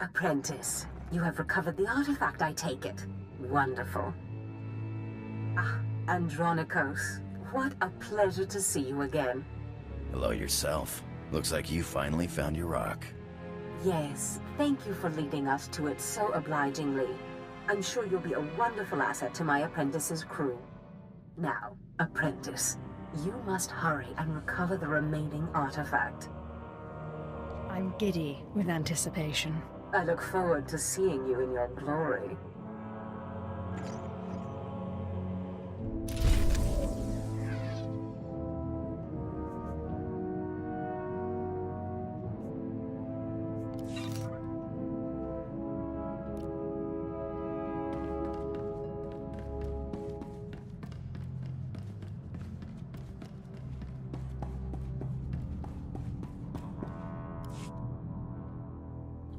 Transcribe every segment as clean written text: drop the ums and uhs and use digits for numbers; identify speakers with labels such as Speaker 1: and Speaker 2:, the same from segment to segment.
Speaker 1: Apprentice, you have recovered the artifact, I take it. Wonderful. Ah, Andronikos, what a pleasure to see you again.
Speaker 2: Hello yourself. Looks like you finally found your rock.
Speaker 1: Yes, thank you for leading us to it so obligingly. I'm sure you'll be a wonderful asset to my apprentice's crew. Now, Apprentice, you must hurry and recover the remaining artifact.
Speaker 3: I'm giddy with anticipation.
Speaker 1: I look forward to seeing you in your glory.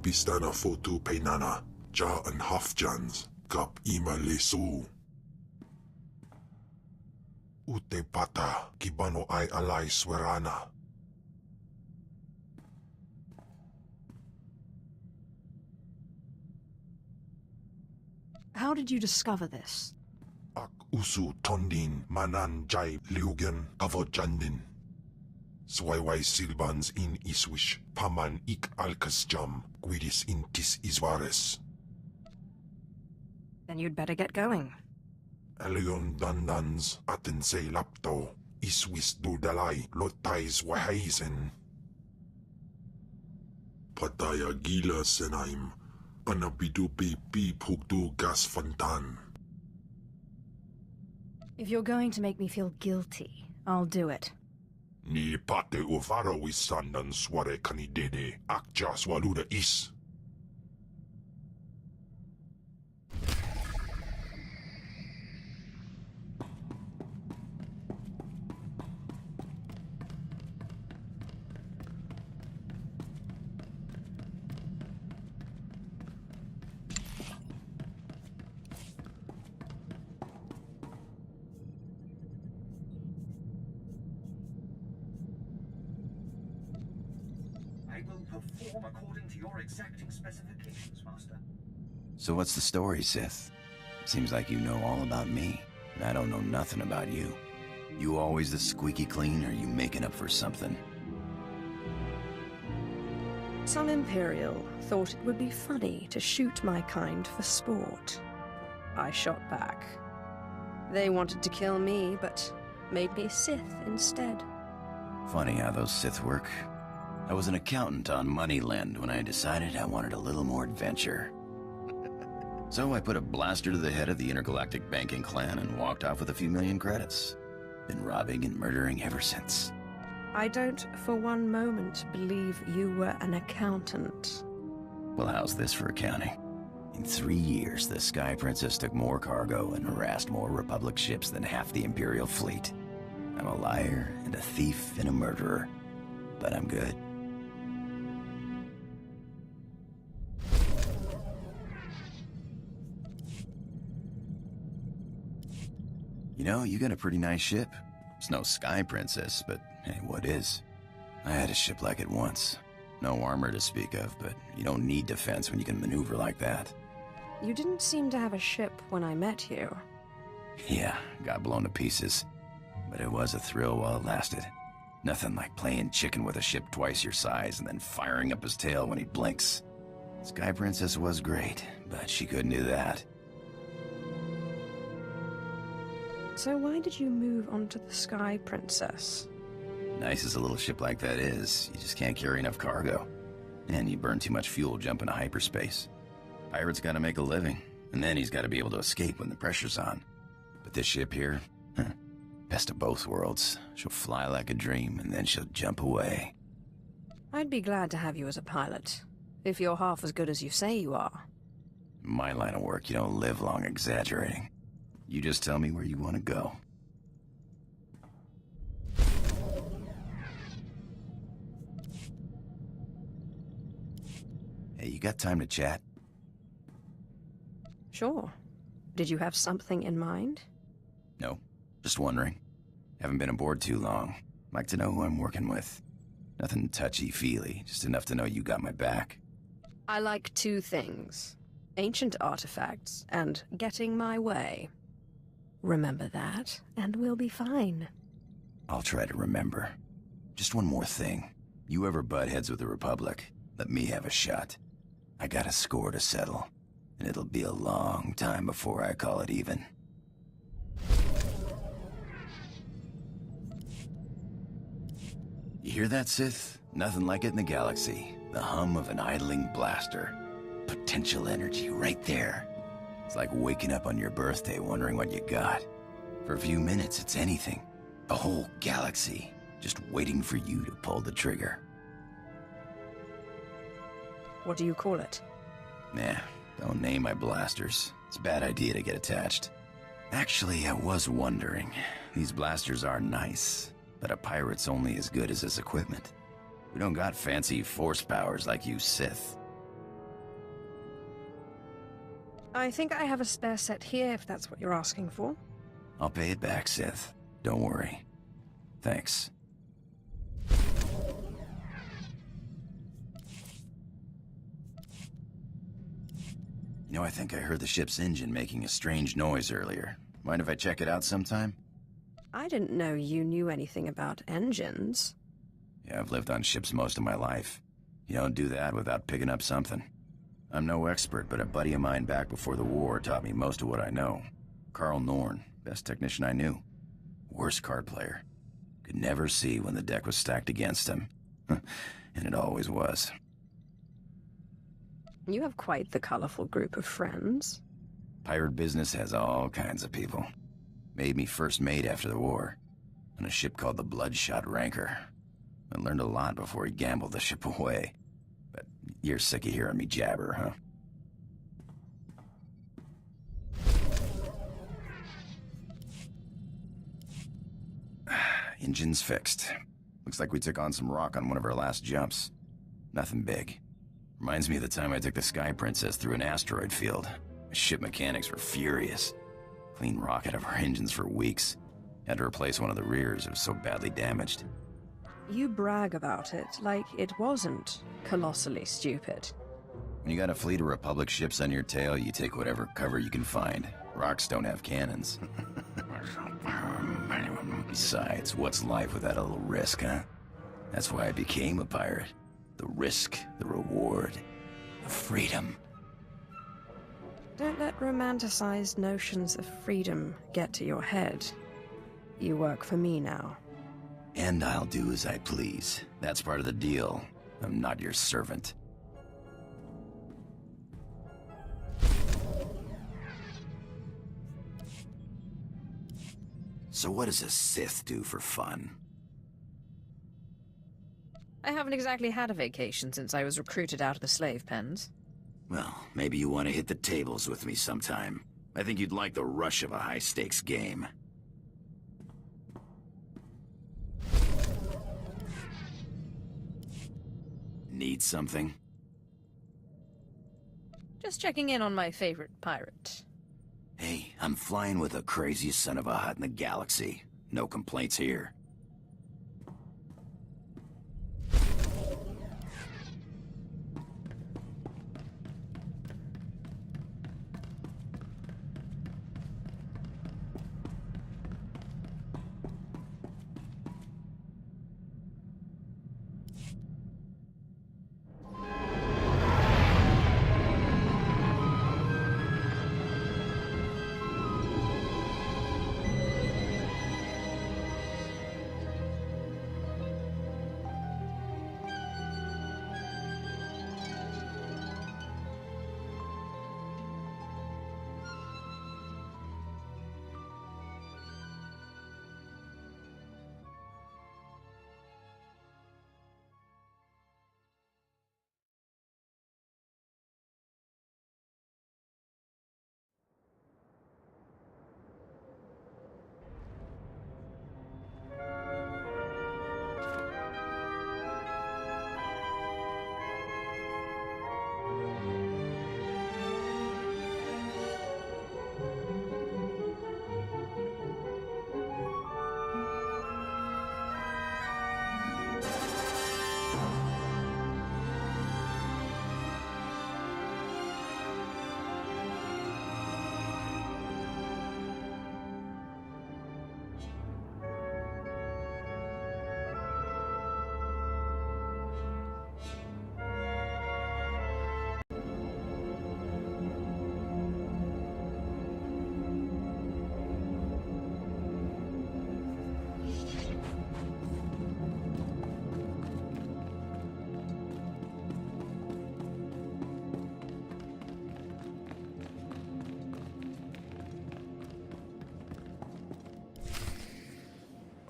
Speaker 4: Pista na foto peinana, ja en hafjans, kap ima lesu. Ute pata, kibano ay alay swerana.
Speaker 3: How did you discover this?
Speaker 4: Ak usu tondin manan jay liugen kavojandin. Swayway silbans in iswish, paman ik alkas jam, guidis intis iswares.
Speaker 3: Then you'd better get going.
Speaker 4: Elion dandans aten se lapto, iswis dudalay lotais wahaisen. Pataya gila senaim, anabidu pi pugdu gas fantan.
Speaker 3: If you're going to make me feel guilty, I'll do it.
Speaker 4: Ni pate uvaro wisandan sware kanidede akja swaluda is.
Speaker 5: I will perform according to your exacting specifications, Master.
Speaker 2: So what's the story, Sith? Seems like you know all about me, and I don't know nothing about you. You always the squeaky clean, or are you making up for something?
Speaker 3: Some Imperial thought it would be funny to shoot my kind for sport. I shot back. They wanted to kill me, but made me Sith instead.
Speaker 2: Funny how those Sith work. I was an accountant on Moneyland when I decided I wanted a little more adventure. So I put a blaster to the head of the intergalactic banking clan and walked off with a few million credits. Been robbing and murdering ever since.
Speaker 3: I don't for one moment believe you were an accountant.
Speaker 2: Well, how's this for accounting? In 3 years, the Sky Princess took more cargo and harassed more Republic ships than half the Imperial fleet. I'm a liar and a thief and a murderer, but I'm good. You know, you got a pretty nice ship. It's no Sky Princess, but hey, what is? I had a ship like it once. No armor to speak of, but you don't need defense when you can maneuver like that.
Speaker 3: You didn't seem to have a ship when I met you.
Speaker 2: Yeah, got blown to pieces. But it was a thrill while it lasted. Nothing like playing chicken with a ship twice your size and then firing up his tail when he blinks. Sky Princess was great, but she couldn't do that.
Speaker 3: So why did you move on to the Sky Princess?
Speaker 2: Nice as a little ship like that is, you just can't carry enough cargo. And you burn too much fuel jumping to hyperspace. Pirate's gotta make a living, and then he's gotta be able to escape when the pressure's on. But this ship here, best of both worlds. She'll fly like a dream, and then she'll jump away.
Speaker 3: I'd be glad to have you as a pilot, if you're half as good as you say you are.
Speaker 2: In my line of work, you don't live long exaggerating. You just tell me where you want to go. Hey, you got time to chat?
Speaker 3: Sure. Did you have something in mind?
Speaker 2: No, just wondering. Haven't been aboard too long. Like to know who I'm working with. Nothing touchy-feely, just enough to know you got my back.
Speaker 3: I like two things. Ancient artifacts and getting my way. Remember that, and we'll be fine.
Speaker 2: I'll try to remember. Just one more thing. You ever butt heads with the Republic, let me have a shot. I got a score to settle, and it'll be a long time before I call it even. You hear that, Sith? Nothing like it in the galaxy. The hum of an idling blaster. Potential energy right there. It's like waking up on your birthday wondering what you got. For a few minutes, it's anything. The whole galaxy, just waiting for you to pull the trigger.
Speaker 3: What do you call it?
Speaker 2: Nah, don't name my blasters. It's a bad idea to get attached. Actually, I was wondering. These blasters are nice, but a pirate's only as good as his equipment. We don't got fancy force powers like you Sith.
Speaker 3: I think I have a spare set here, if that's what you're asking for.
Speaker 2: I'll pay it back, Sith. Don't worry. Thanks. You know, I think I heard the ship's engine making a strange noise earlier. Mind if I check it out sometime?
Speaker 3: I didn't know you knew anything about engines.
Speaker 2: Yeah, I've lived on ships most of my life. You don't do that without picking up something. I'm no expert, but a buddy of mine back before the war taught me most of what I know. Carl Norn, best technician I knew. Worst card player. Could never see when the deck was stacked against him. And it always was.
Speaker 3: You have quite the colorful group of friends.
Speaker 2: Pirate business has all kinds of people. Made me first mate after the war, on a ship called the Bloodshot Ranker. I learned a lot before he gambled the ship away. But you're sick of hearing me jabber, huh? Engine's fixed. Looks like we took on some rock on one of our last jumps. Nothing big. Reminds me of the time I took the Sky Princess through an asteroid field. The ship mechanics were furious. Cleaned rock out of our engines for weeks. Had to replace one of the rears, it was so badly damaged.
Speaker 3: You brag about it like it wasn't colossally stupid.
Speaker 2: When you got a fleet of Republic ships on your tail, you take whatever cover you can find. Rocks don't have cannons. Besides, what's life without a little risk, huh? That's why I became a pirate. The risk, the reward, the freedom.
Speaker 3: Don't let romanticized notions of freedom get to your head. You work for me now.
Speaker 2: And I'll do as I please. That's part of the deal. I'm not your servant. So what does a Sith do for fun?
Speaker 3: I haven't exactly had a vacation since I was recruited out of the slave pens.
Speaker 2: Well, maybe you want to hit the tables with me sometime. I think you'd like the rush of a high-stakes game. Need something?
Speaker 3: Just checking in on my favorite pirate.
Speaker 2: Hey, I'm flying with the craziest son of a hut in the galaxy. No complaints here.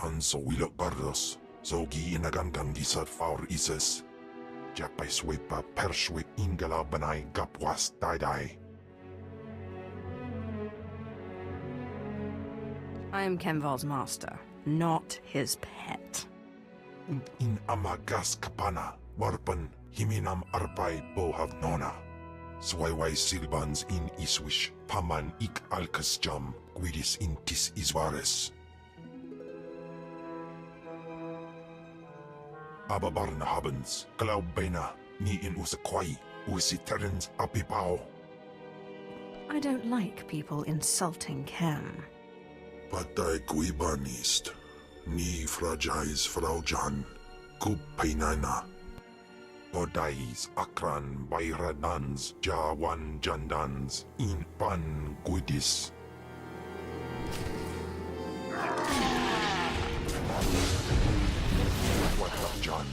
Speaker 4: Anso wilok pardos, zogi inagandan gisat faur ises. Japay swepa perswik ingala banay gapwas daidai.
Speaker 3: I am Kenval's master, not his pet.
Speaker 4: In amagas kapana, warpan himinam arpay bohav nona. Swayway silbans in iswish, paman ik alkas jam, guidis intis iswares. Ababarna habens, Glaubena, ni in usakwai, usiterens apipao.
Speaker 3: I don't like people insulting Kem.
Speaker 4: Patay kuibanist, ni fragais fraujan, kupainana. Podais akran bayradans, jawan jandans, in pan guidis. What up, John?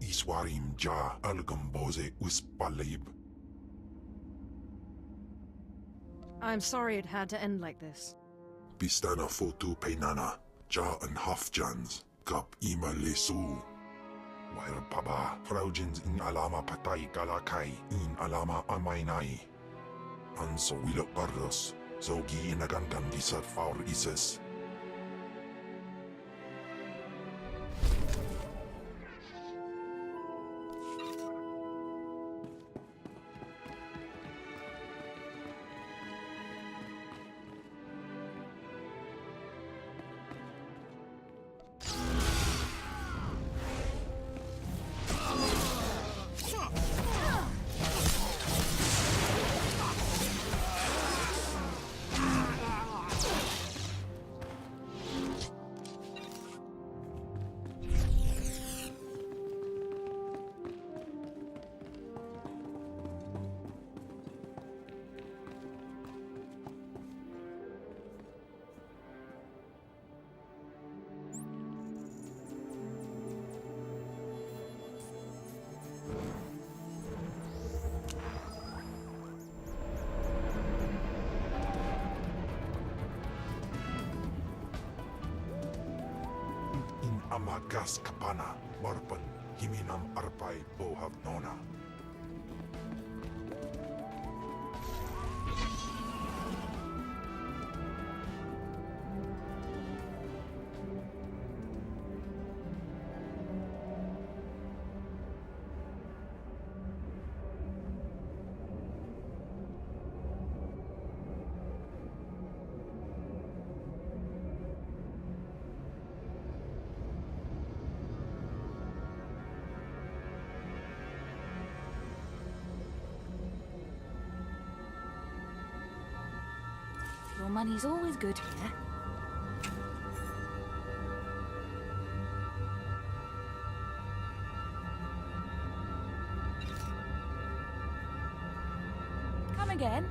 Speaker 4: Iswarim ja algamboze uspalib.
Speaker 3: I'm sorry it had to end like this.
Speaker 4: Pistana fotu peinana, ja en hafjans, kap ima lesu. Wair paba, fraujins in alama patay galakai, in alama amainai. Anso wilok pardos, zogi inagandan gisat faur ises. Amagas kapana, warpan, himinam arpay bohav nona.
Speaker 6: Your money's always good here. Come again.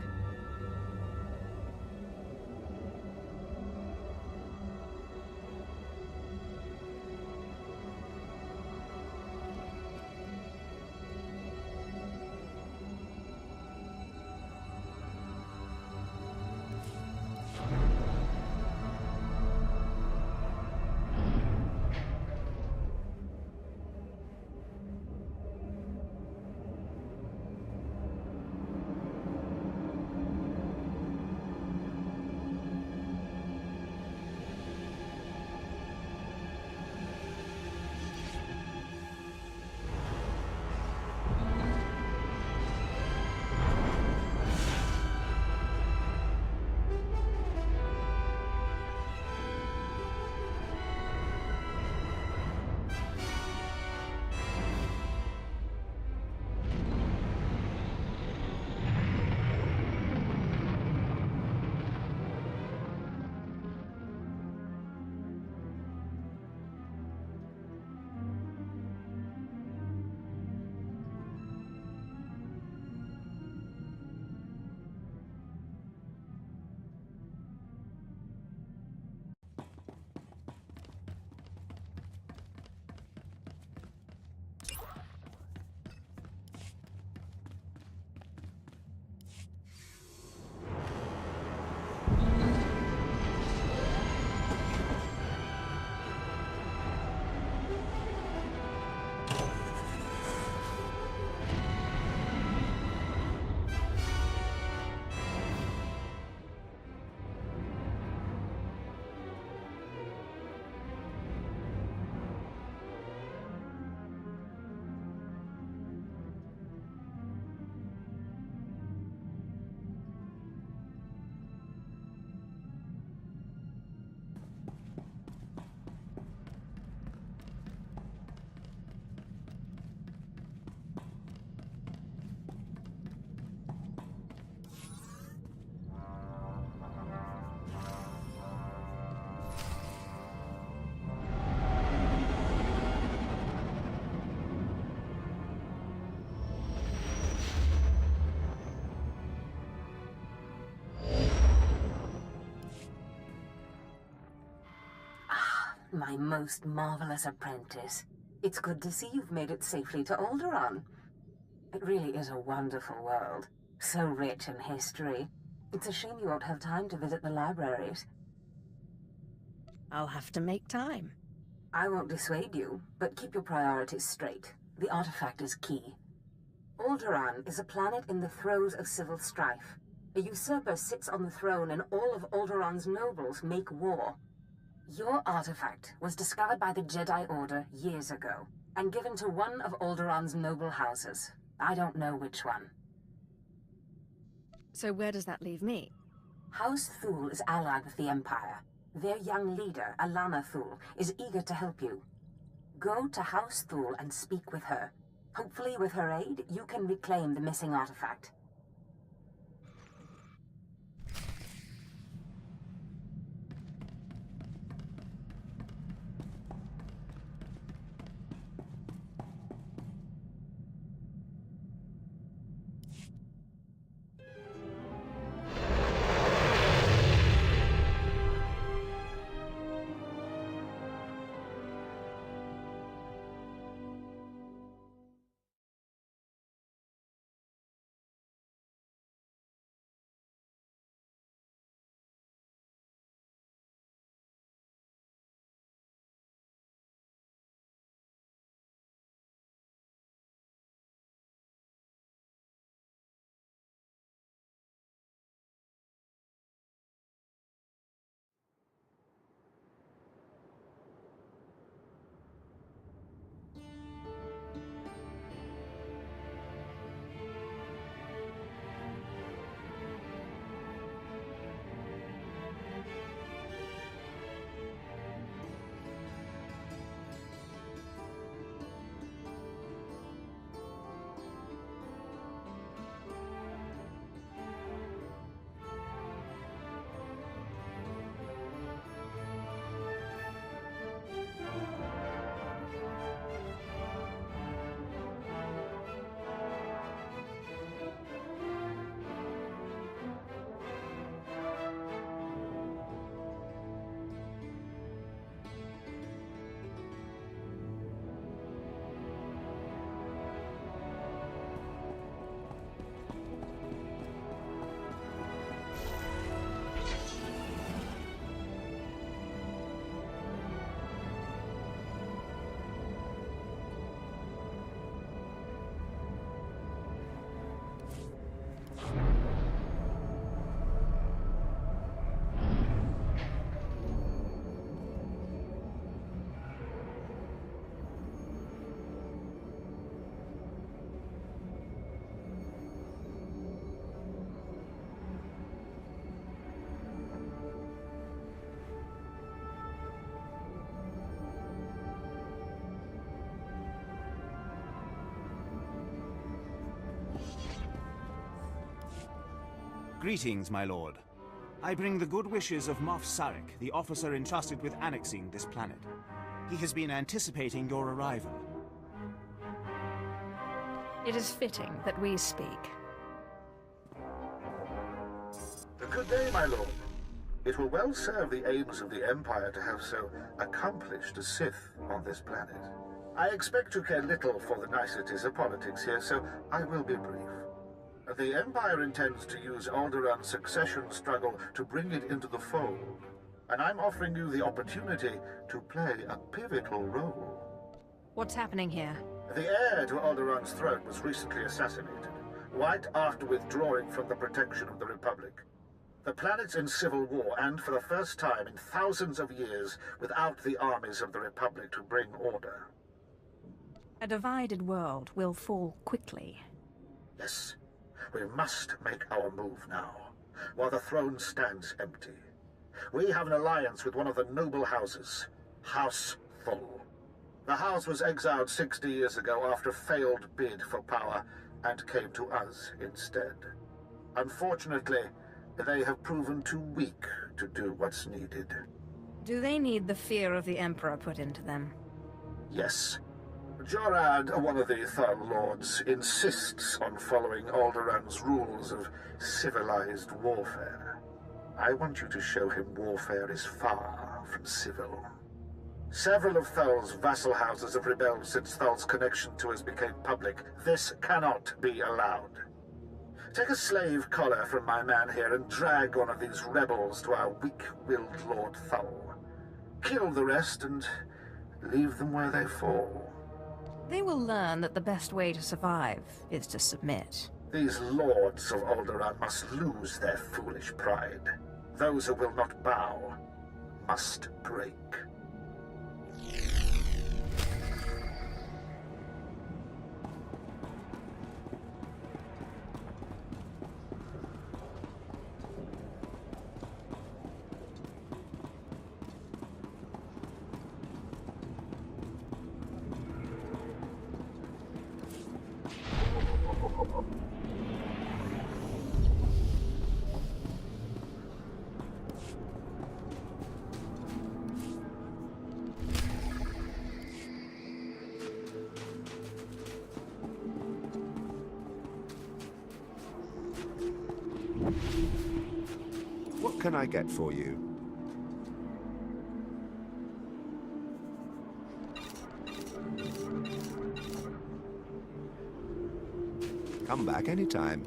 Speaker 1: My most marvelous apprentice. It's good to see you've made it safely to Alderaan. It really is a wonderful world. So rich in history. It's a shame you won't have time to visit the libraries.
Speaker 3: I'll have to make time.
Speaker 1: I won't dissuade you, but keep your priorities straight. The artifact is key. Alderaan is a planet in the throes of civil strife. A usurper sits on the throne and all of Alderaan's nobles make war. Your artifact was discovered by the Jedi Order years ago, and given to one of Alderaan's noble houses. I don't know which one.
Speaker 3: So where does that leave me?
Speaker 1: House Thule is allied with the Empire. Their young leader, Alana Thule, is eager to help you. Go to House Thule and speak with her. Hopefully, with her aid, you can reclaim the missing artifact.
Speaker 7: Greetings, my lord. I bring the good wishes of Moff Sarek, the officer entrusted with annexing this planet. He has been anticipating your arrival.
Speaker 3: It is fitting that we speak.
Speaker 8: Good day, my lord. It will well serve the aims of the Empire to have so accomplished a Sith on this planet. I expect you care little for the niceties of politics here, so I will be brief. The Empire intends to use Alderaan's succession struggle to bring it into the fold, and I'm offering you the opportunity to play a pivotal role.
Speaker 3: What's happening here?
Speaker 8: The heir to Alderaan's throne was recently assassinated, right after withdrawing from the protection of the Republic. The planet's in civil war, and for the first time in thousands of years, without the armies of the Republic to bring order.
Speaker 3: A divided world will fall quickly.
Speaker 8: Yes. We must make our move now, while the throne stands empty. We have an alliance with one of the noble houses, House Thule. The house was exiled 60 years ago after a failed bid for power, and came to us instead. Unfortunately, they have proven too weak to do what's needed.
Speaker 3: Do they need the fear of the Emperor put into them?
Speaker 8: Yes. Jorad, one of the Thal Lords, insists on following Alderaan's rules of civilized warfare. I want you to show him warfare is far from civil. Several of Thul's vassal houses have rebelled since Thul's connection to us became public. This cannot be allowed. Take a slave collar from my man here and drag one of these rebels to our weak-willed Lord Thul. Kill the rest and leave them where they fall.
Speaker 3: They will learn that the best way to survive is to submit.
Speaker 8: These lords of Alderaan must lose their foolish pride. Those who will not bow must break.
Speaker 9: What can I get for you? Come back anytime.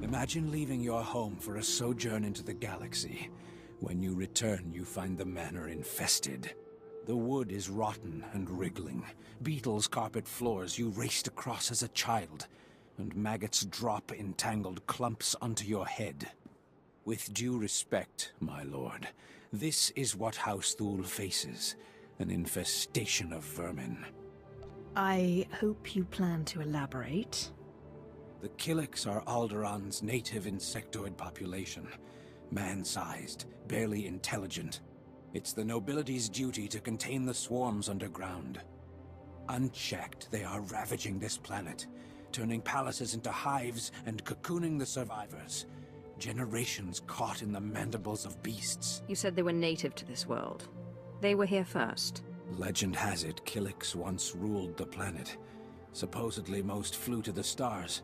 Speaker 10: Imagine leaving your home for a sojourn into the galaxy. When you return, you find the manor infested. The wood is rotten and wriggling. Beetles carpet floors you raced across as a child, and maggots drop in tangled clumps onto your head. With due respect, my lord, this is what House Thul faces, an infestation of vermin.
Speaker 3: I hope you plan to elaborate.
Speaker 10: The Killiks are Alderaan's native insectoid population. Man-sized, barely intelligent. It's the nobility's duty to contain the swarms underground. Unchecked, they are ravaging this planet, turning palaces into hives and cocooning the survivors. Generations caught in the mandibles of beasts.
Speaker 3: You said they were native to this world. They were here first.
Speaker 10: Legend has it Killiks once ruled the planet. Supposedly most flew to the stars.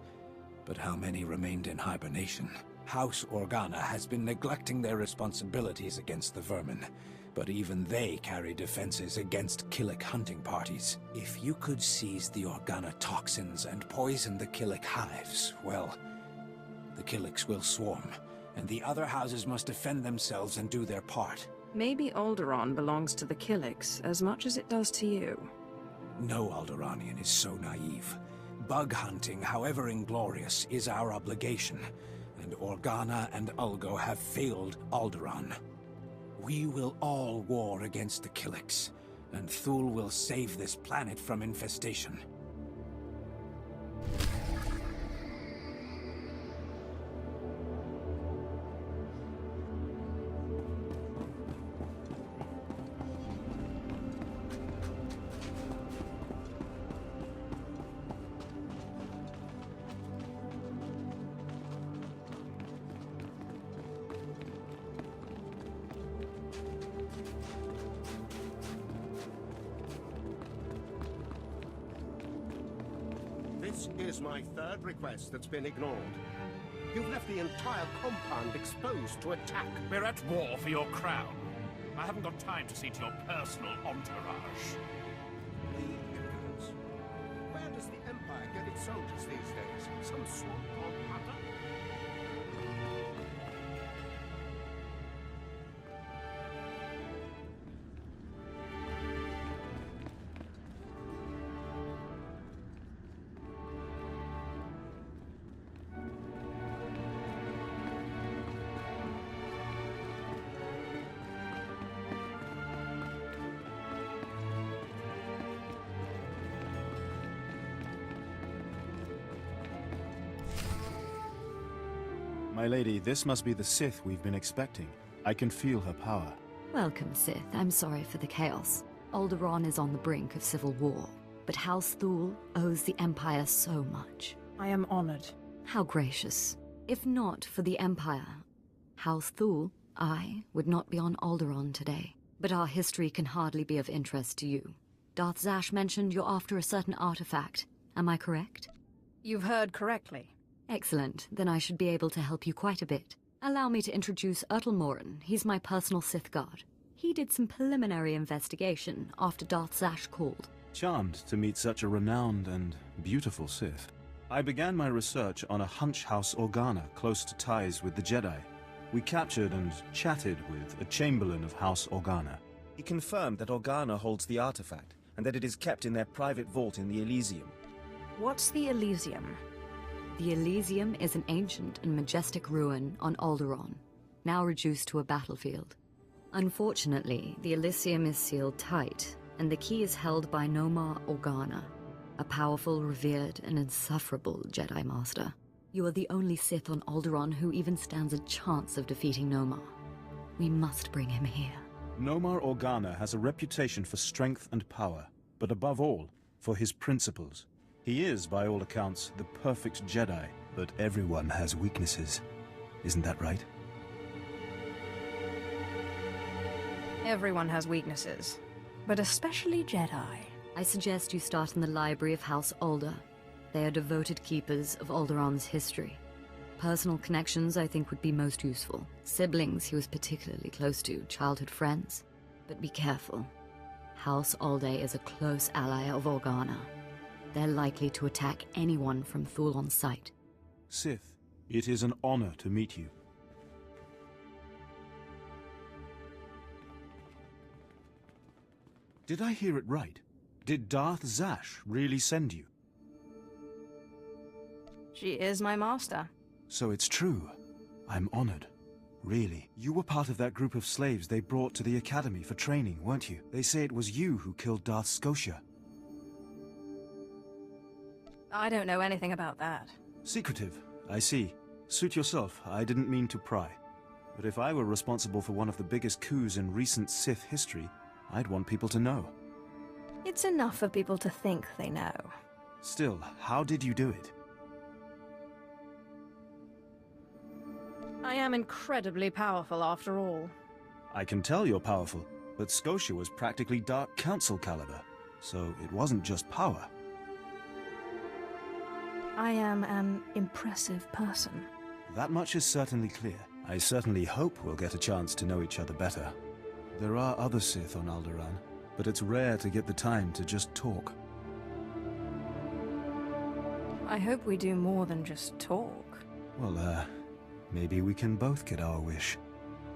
Speaker 10: But how many remained in hibernation? House Organa has been neglecting their responsibilities against the vermin, but even they carry defenses against Killik hunting parties. If you could seize the Organa toxins and poison the Killik hives, well, the Killiks will swarm, and the other houses must defend themselves and do their part.
Speaker 3: Maybe Alderaan belongs to the Killiks as much as it does to you.
Speaker 10: No Alderaanian is so naive. Bug hunting, however inglorious, is our obligation, and Organa and Ulgo have failed Alderaan. We will all war against the Killiks, and Thul will save this planet from infestation.
Speaker 11: This is my third request that's been ignored. You've left the entire compound exposed to attack.
Speaker 5: We're at war for your crown. I haven't got time to see to your personal entourage.
Speaker 11: The impudence. Where does the Empire get its soldiers these days? Some swamp or putter?
Speaker 7: My lady, this must be the Sith we've been expecting. I can feel her power.
Speaker 12: Welcome, Sith. I'm sorry for the chaos. Alderaan is on the brink of civil war, but House Thule owes the Empire so much.
Speaker 3: I am honored.
Speaker 12: How gracious. If not for the Empire, House Thule, I would not be on Alderaan today. But our history can hardly be of interest to you. Darth Zash mentioned you're after a certain artifact. Am I correct?
Speaker 3: You've heard correctly.
Speaker 12: Excellent. Then I should be able to help you quite a bit. Allow me to introduce Ertel Morin. He's my personal Sith guard. He did some preliminary investigation after Darth Zash called.
Speaker 7: Charmed to meet such a renowned and beautiful Sith. I began my research on a hunch House Organa close to ties with the Jedi. We captured and chatted with a Chamberlain of House Organa.
Speaker 13: He confirmed that Organa holds the artifact, and that it is kept in their private vault in the Elysium.
Speaker 3: What's the Elysium?
Speaker 12: The Elysium is an ancient and majestic ruin on Alderaan, now reduced to a battlefield. Unfortunately, the Elysium is sealed tight, and the key is held by Nomar Organa, a powerful, revered, and insufferable Jedi Master. You are the only Sith on Alderaan who even stands a chance of defeating Nomar. We must bring him here.
Speaker 7: Nomar Organa has a reputation for strength and power, but above all, for his principles. He is, by all accounts, the perfect Jedi, but everyone has weaknesses. Isn't that right?
Speaker 3: Everyone has weaknesses, but especially Jedi.
Speaker 12: I suggest you start in the library of House Alder. They are devoted keepers of Alderaan's history. Personal connections, I think, would be most useful. Siblings he was particularly close to, childhood friends. But be careful. House Alde is a close ally of Organa. They're likely to attack anyone from Thule on sight.
Speaker 7: Sith, it is an honor to meet you. Did I hear it right? Did Darth Zash really send you?
Speaker 3: She is my master.
Speaker 7: So it's true. I'm honored. Really. You were part of that group of slaves they brought to the academy for training, weren't you? They say it was you who killed Darth Scotia.
Speaker 3: I don't know anything about that.
Speaker 7: Secretive, I see. Suit yourself, I didn't mean to pry. But if I were responsible for one of the biggest coups in recent Sith history, I'd want people to know.
Speaker 3: It's enough for people to think they know.
Speaker 7: Still, how did you do it?
Speaker 3: I am incredibly powerful after all.
Speaker 7: I can tell you're powerful, but Scotia was practically Dark Council caliber, so it wasn't just power.
Speaker 3: I am an impressive person.
Speaker 7: That much is certainly clear. I certainly hope we'll get a chance to know each other better. There are other Sith on Alderaan, but it's rare to get the time to just talk.
Speaker 3: I hope we do more than just talk.
Speaker 7: Well, maybe we can both get our wish.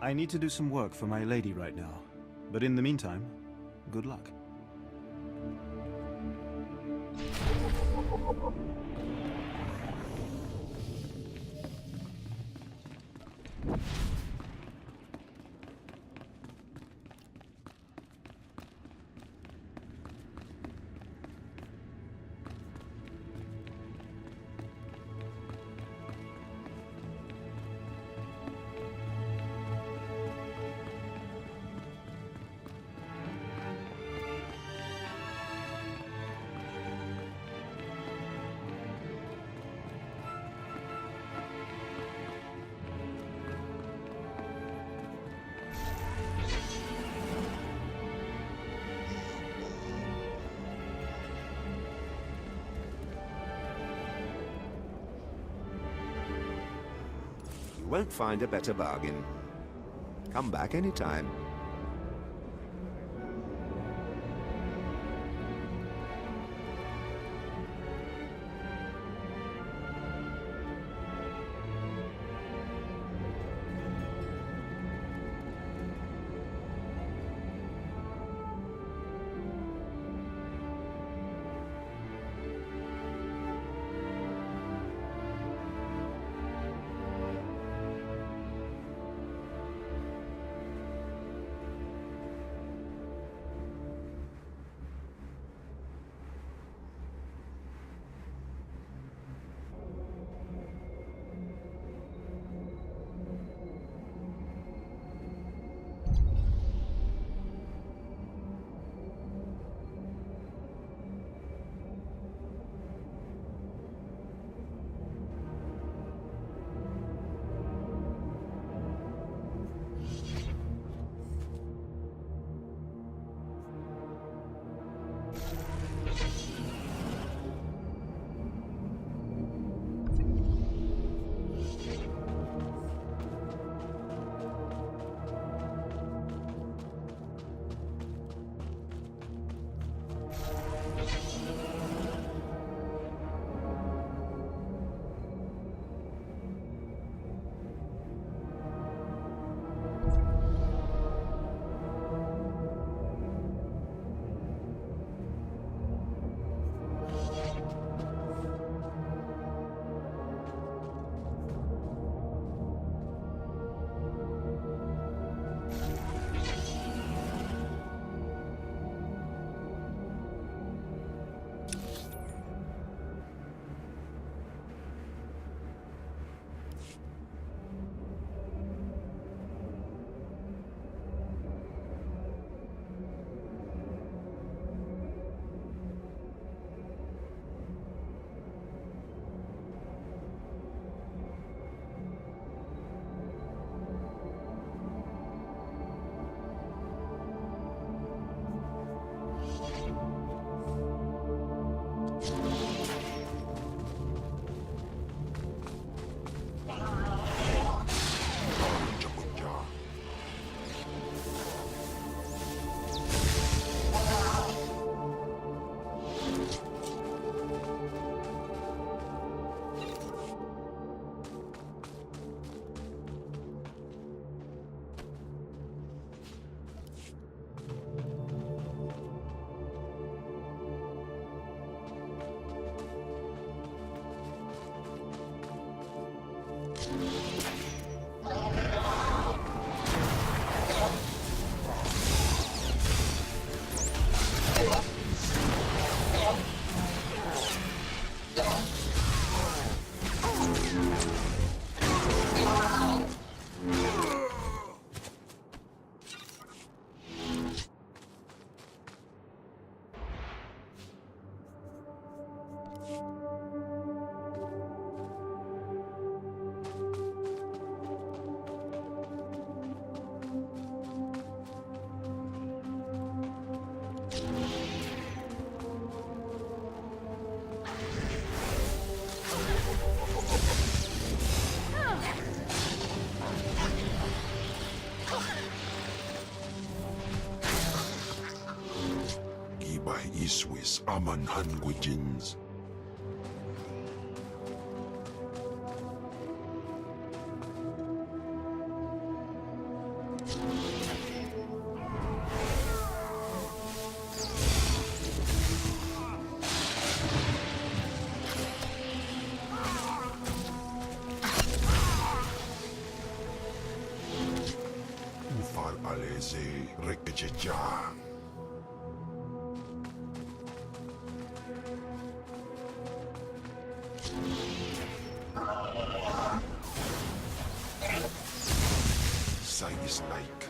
Speaker 7: I need to do some work for my lady right now, but in the meantime, good luck.
Speaker 9: You won't find a better bargain. Come back anytime.
Speaker 4: Iswis aman hangwijins. Ufal aleze rekejeja. Sais like.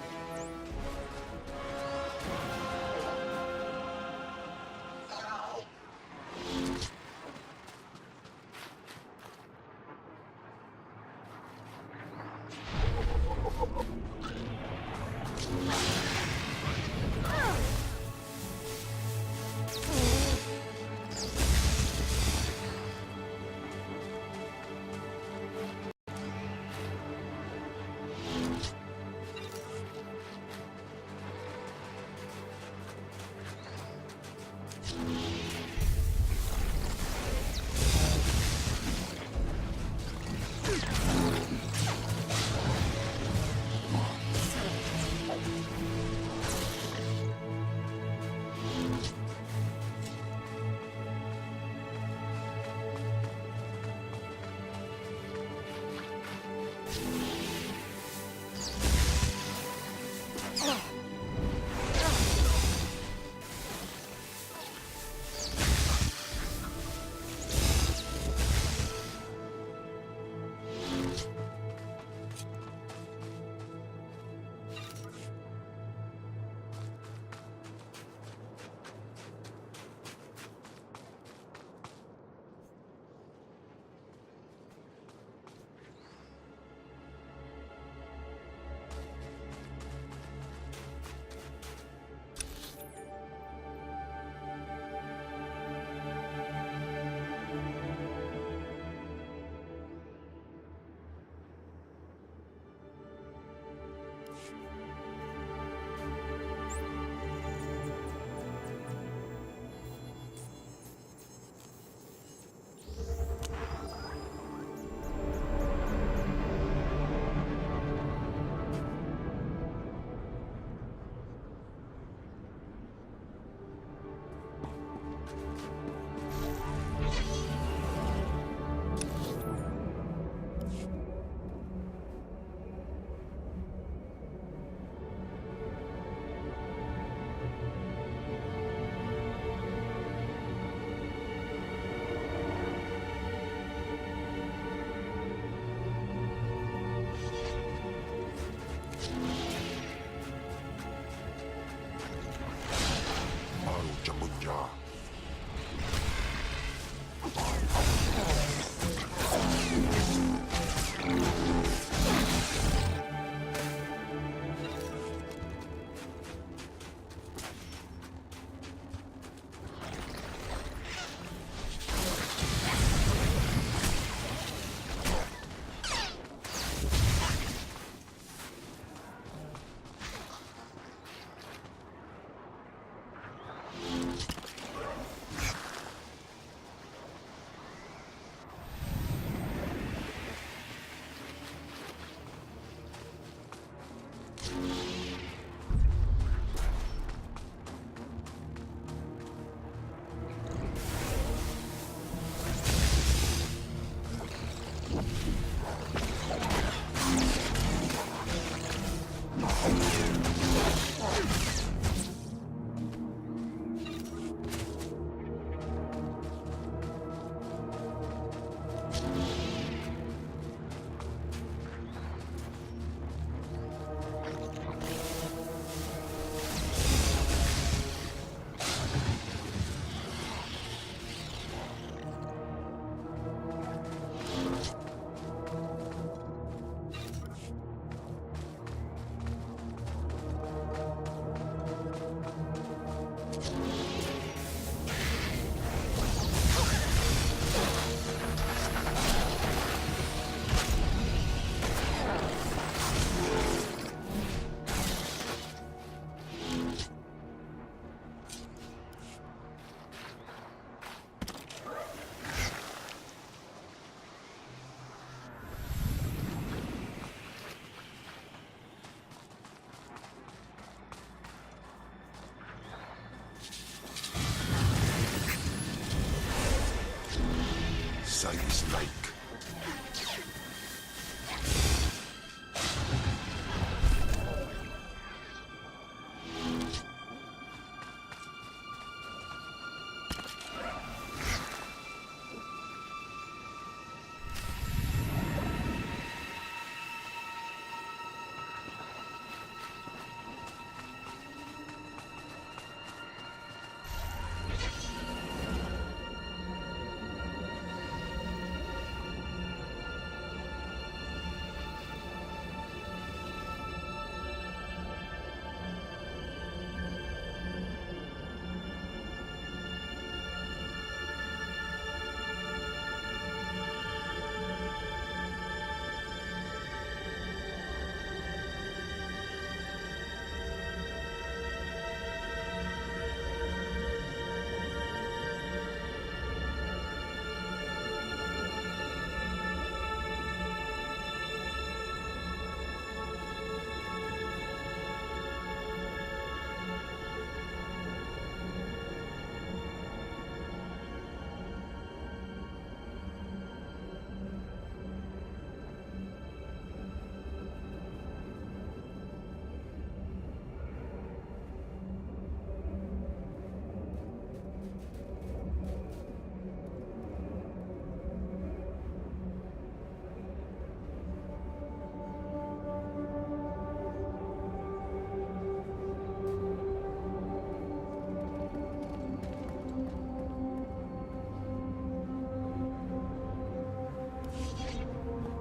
Speaker 4: Isa is like.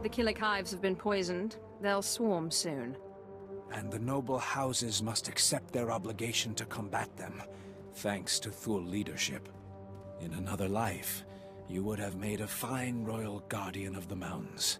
Speaker 3: The Killik hives have been poisoned. They'll swarm soon.
Speaker 10: And the noble houses must accept their obligation to combat them, thanks to Thule leadership. In another life, you would have made a fine royal guardian of the mountains.